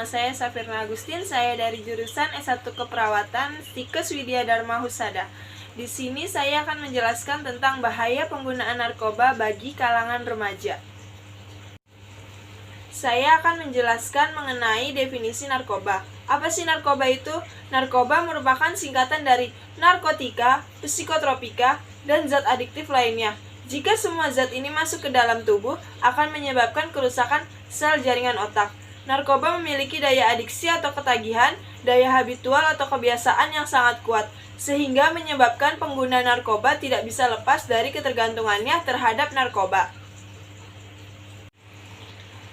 nama saya Safirna Agustin. Saya dari jurusan S1 Keperawatan Stikes Widya Dharma Husada. Di sini saya akan menjelaskan tentang bahaya penggunaan narkoba bagi kalangan remaja. Saya akan menjelaskan mengenai definisi narkoba. Apa sih narkoba itu? Narkoba merupakan singkatan dari narkotika, psikotropika, dan zat adiktif lainnya. Jika semua zat ini masuk ke dalam tubuh, akan menyebabkan kerusakan sel jaringan otak. Narkoba memiliki daya adiksi atau ketagihan, daya habitual atau kebiasaan yang sangat kuat, sehingga menyebabkan pengguna narkoba tidak bisa lepas dari ketergantungannya terhadap narkoba.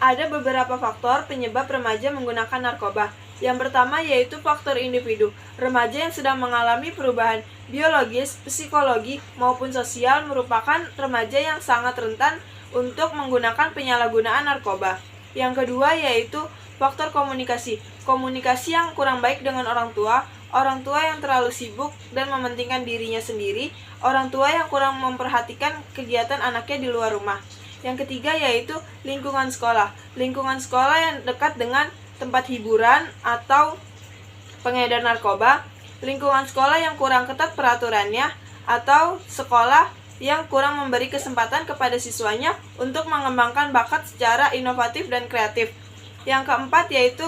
Ada beberapa faktor penyebab remaja menggunakan narkoba. Yang pertama yaitu faktor individu. Remaja yang sedang mengalami perubahan biologis, psikologi, maupun sosial merupakan remaja yang sangat rentan untuk menggunakan penyalahgunaan narkoba. Yang kedua yaitu faktor komunikasi. Komunikasi yang kurang baik dengan orang tua yang terlalu sibuk dan mementingkan dirinya sendiri, orang tua yang kurang memperhatikan kegiatan anaknya di luar rumah. Yang ketiga yaitu lingkungan sekolah. Lingkungan sekolah yang dekat dengan tempat hiburan atau pengedar narkoba, lingkungan sekolah yang kurang ketat peraturannya, atau sekolah yang kurang memberi kesempatan kepada siswanya untuk mengembangkan bakat secara inovatif dan kreatif. Yang keempat yaitu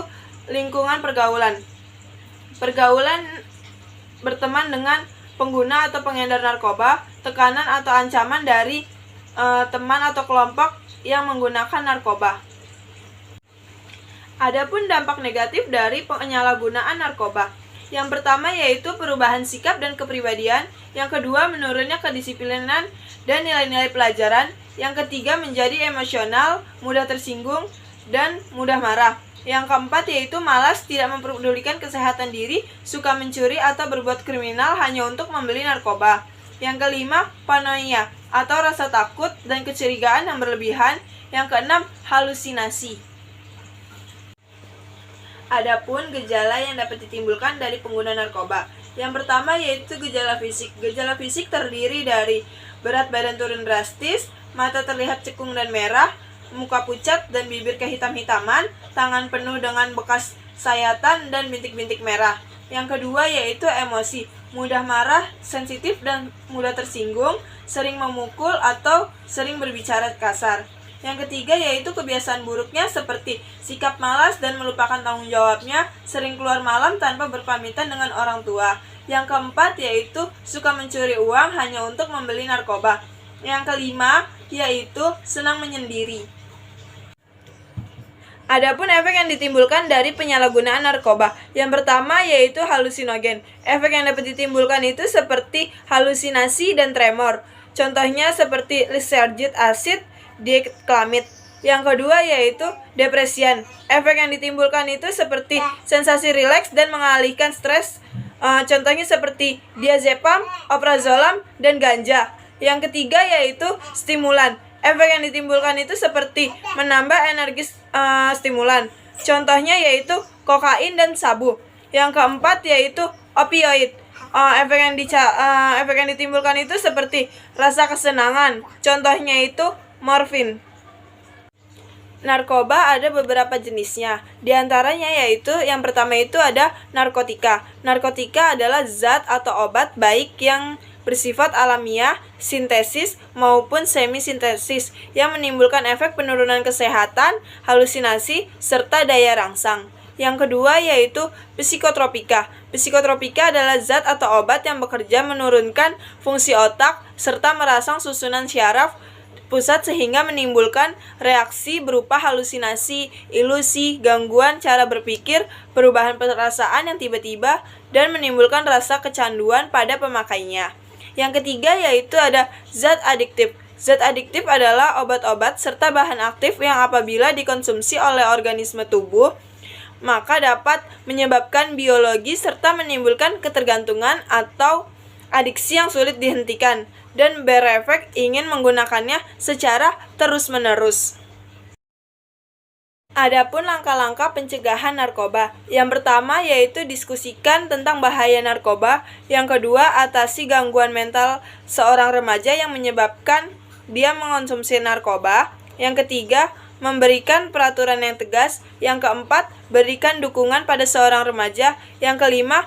lingkungan pergaulan. Pergaulan berteman dengan pengguna atau pengedar narkoba, tekanan atau ancaman dari teman atau kelompok yang menggunakan narkoba. Adapun dampak negatif dari penyalahgunaan narkoba. Yang pertama yaitu perubahan sikap dan kepribadian, yang kedua menurunnya kedisiplinan dan nilai-nilai pelajaran, yang ketiga menjadi emosional, mudah tersinggung, dan mudah marah. Yang keempat yaitu malas, tidak memperdulikan kesehatan diri, suka mencuri atau berbuat kriminal hanya untuk membeli narkoba. Yang kelima, paranoia atau rasa takut dan kecurigaan yang berlebihan. Yang keenam, halusinasi. Adapun gejala yang dapat ditimbulkan dari pengguna narkoba. Yang pertama yaitu gejala fisik. Gejala fisik terdiri dari berat badan turun drastis, mata terlihat cekung dan merah, muka pucat dan bibir kehitam-hitaman, tangan penuh dengan bekas sayatan dan bintik-bintik merah. Yang kedua yaitu emosi, mudah marah, sensitif dan mudah tersinggung, sering memukul atau sering berbicara kasar. Yang ketiga yaitu kebiasaan buruknya seperti sikap malas dan melupakan tanggung jawabnya, sering keluar malam tanpa berpamitan dengan orang tua. Yang keempat yaitu suka mencuri uang hanya untuk membeli narkoba. Yang kelima yaitu senang menyendiri. Adapun efek yang ditimbulkan dari penyalahgunaan narkoba. Yang pertama yaitu halusinogen. Efek yang dapat ditimbulkan itu seperti halusinasi dan tremor. Contohnya seperti lysergic acid, diklamid. Yang kedua yaitu depresian. Efek yang ditimbulkan itu seperti sensasi rileks dan mengalihkan stres. Contohnya seperti diazepam, oprazolam, dan ganja. Yang ketiga yaitu stimulan. Efek yang ditimbulkan itu seperti menambah energi stimulan. Contohnya yaitu kokain dan sabu. Yang keempat yaitu opioid. Efek yang ditimbulkan itu seperti rasa kesenangan. Contohnya itu morfin. Narkoba ada beberapa jenisnya. Di antaranya yaitu yang pertama itu ada narkotika. Narkotika adalah zat atau obat baik yang bersifat alamiah, sintesis maupun semi-sintesis yang menimbulkan efek penurunan kesehatan, halusinasi, serta daya rangsang. Yang kedua yaitu psikotropika. Psikotropika adalah zat atau obat yang bekerja menurunkan fungsi otak serta merangsang susunan syaraf pusat sehingga menimbulkan reaksi berupa halusinasi, ilusi, gangguan cara berpikir, perubahan perasaan yang tiba-tiba, dan menimbulkan rasa kecanduan pada pemakainya. Yang ketiga yaitu ada zat adiktif. Zat adiktif adalah obat-obat serta bahan aktif yang apabila dikonsumsi oleh organisme tubuh, maka dapat menyebabkan biologi serta menimbulkan ketergantungan atau adiksi yang sulit dihentikan, dan berefek ingin menggunakannya secara terus-menerus. Adapun langkah-langkah pencegahan narkoba. Yang pertama yaitu diskusikan tentang bahaya narkoba. Yang kedua, atasi gangguan mental seorang remaja yang menyebabkan dia mengonsumsi narkoba. Yang ketiga, memberikan peraturan yang tegas. Yang keempat, berikan dukungan pada seorang remaja. Yang kelima,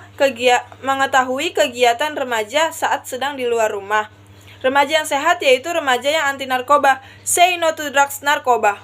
mengetahui kegiatan remaja saat sedang di luar rumah. Remaja yang sehat yaitu remaja yang anti narkoba. Say no to drugs narkoba.